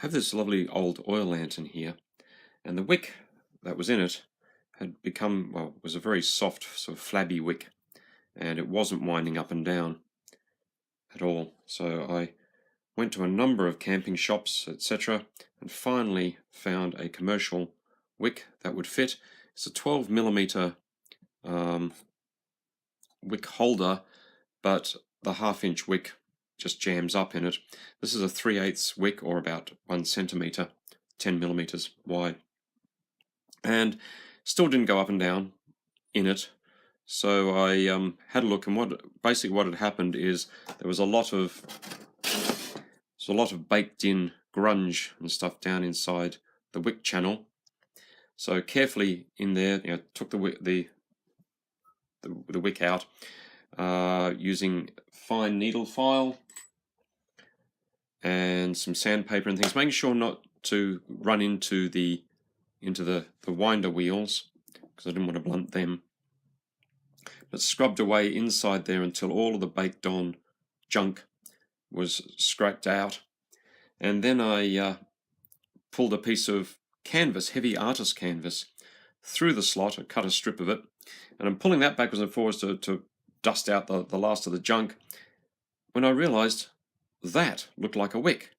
have this lovely old oil lantern here, and the wick that was in it had become, well, it was a very soft, sort of flabby wick, and it wasn't winding up and down at all. So I went to a number of camping shops, etc., and finally found a commercial wick that would fit. It's a 12mm wick holder, but the 1/2 inch wick just jams up in it. This is a 3/8 wick, or about 1 centimeter, 10mm wide, and still didn't go up and down in it. So I had a look, and what had happened is there was a lot of baked in grunge and stuff down inside the wick channel. So carefully in there, took the wick out using fine needle file and some sandpaper and things, making sure not to run into the winder wheels, because I didn't want to blunt them. But scrubbed away inside there until all of the baked on junk was scraped out. And then I pulled a piece of canvas, heavy artist canvas, through the slot. I cut a strip of it, and I'm pulling that backwards and forwards to dust out the last of the junk, when I realized that looked like a wick.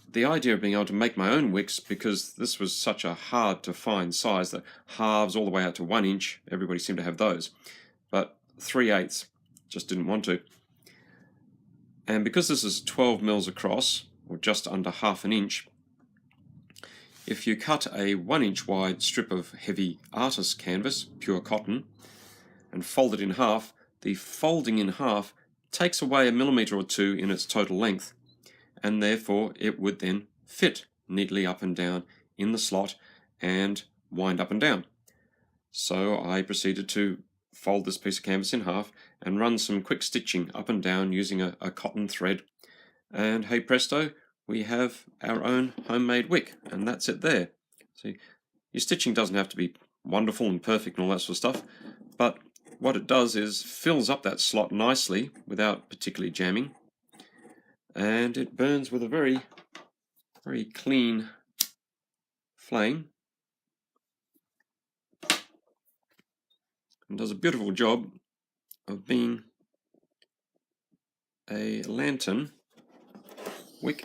The idea of being able to make my own wicks, because this was such a hard to find size, the halves all the way out to 1 inch, everybody seemed to have those, but 3/8 just didn't want to. And because this is 12 mils across, or just under 1/2 inch, if you cut a 1 inch wide strip of heavy artist canvas, pure cotton, and fold it in half, the folding in half takes away 1mm or 2 in its total length, and therefore it would then fit neatly up and down in the slot and wind up and down. So I proceeded to fold this piece of canvas in half and run some quick stitching up and down using a cotton thread, and hey presto, we have our own homemade wick, and that's it there. See, your stitching doesn't have to be wonderful and perfect and all that sort of stuff, but what it does is fills up that slot nicely without particularly jamming, and it burns with a very, very clean flame, and does a beautiful job of being a lantern wick.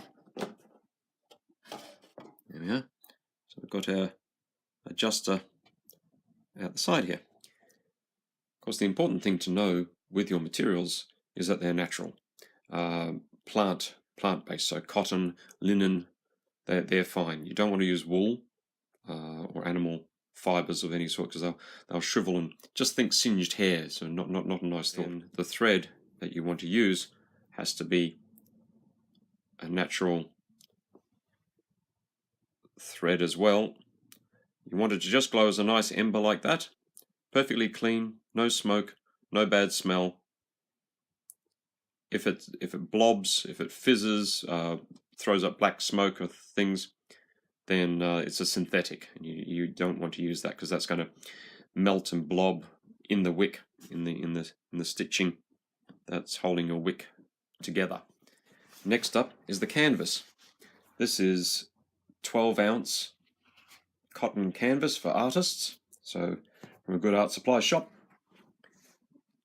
There we are. So we've got our adjuster out the side here. Of course, the important thing to know with your materials is that they're natural, plant-based. So cotton, linen, they're fine. You don't want to use wool or animal fibers of any sort, because they'll shrivel, and just think singed hair. So not a nice thought. And the thread that you want to use has to be a natural thread as well. You want it to just glow as a nice ember like that, perfectly clean, no smoke, no bad smell. If it blobs, if it fizzes, throws up black smoke or things, then it's a synthetic, and you don't want to use that, because that's going to melt and blob in the wick, in the stitching that's holding your wick together. Next up is the canvas. This is 12-ounce cotton canvas for artists, so from a good art supply shop.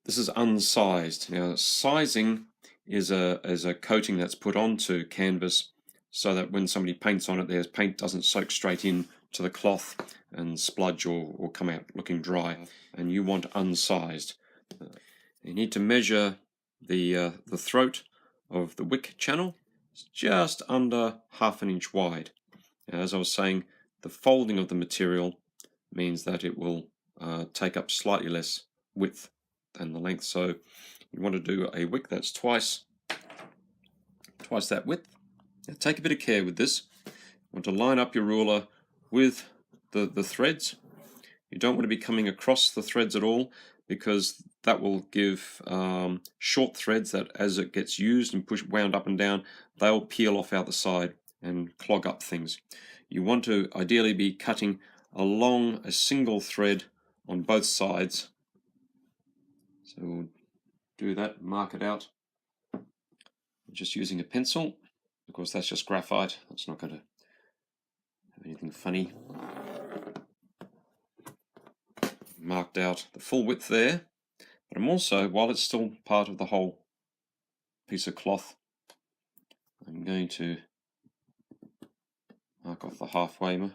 This is unsized. Now, sizing is a coating that's put onto canvas so that when somebody paints on it, their paint doesn't soak straight in to the cloth and spludge or come out looking dry. And you want unsized. You need to measure the throat of the wick channel. It's just under 1/2 inch wide. Now, as I was saying, the folding of the material means that it will take up slightly less width than the length. So you want to do a wick that's twice that width. Now, take a bit of care with this. You want to line up your ruler with the threads. You don't want to be coming across the threads at all, because that will give short threads that, as it gets used and wound up and down, they'll peel off out the side and clog up things. You want to ideally be cutting along a single thread on both sides. So we'll do that, mark it out. Just using a pencil. Of course, that's just graphite. That's not going to anything funny. Marked out the full width there, but I'm also, while it's still part of the whole piece of cloth, I'm going to mark off the halfway mark.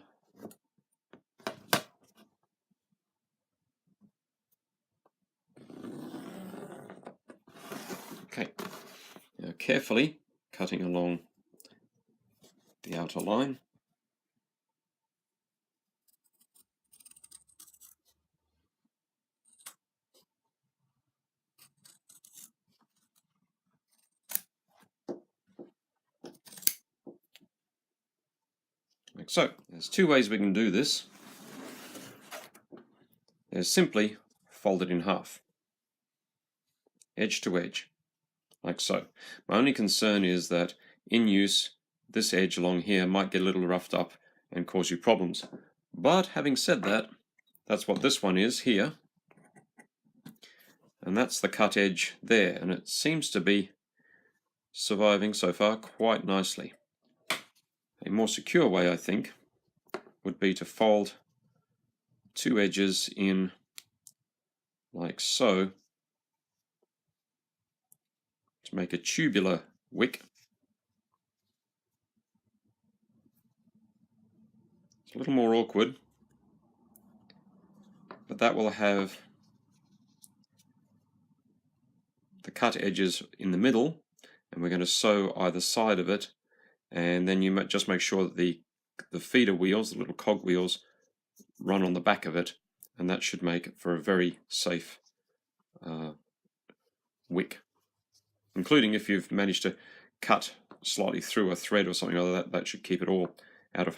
Okay, now carefully cutting along the outer line. Like so. There's two ways we can do this. There's simply fold it in half, edge to edge, like so. My only concern is that in use, this edge along here might get a little roughed up and cause you problems. But having said that, that's what this one is here. And that's the cut edge there, and it seems to be surviving so far quite nicely. A more secure way, I think, would be to fold two edges in like so to make a tubular wick. It's a little more awkward, but that will have the cut edges in the middle, and we're going to sew either side of it, and then you just make sure that the feeder wheels, the little cog wheels, run on the back of it, and that should make it for a very safe wick, including if you've managed to cut slightly through a thread or something like that. That should keep it all out of harm.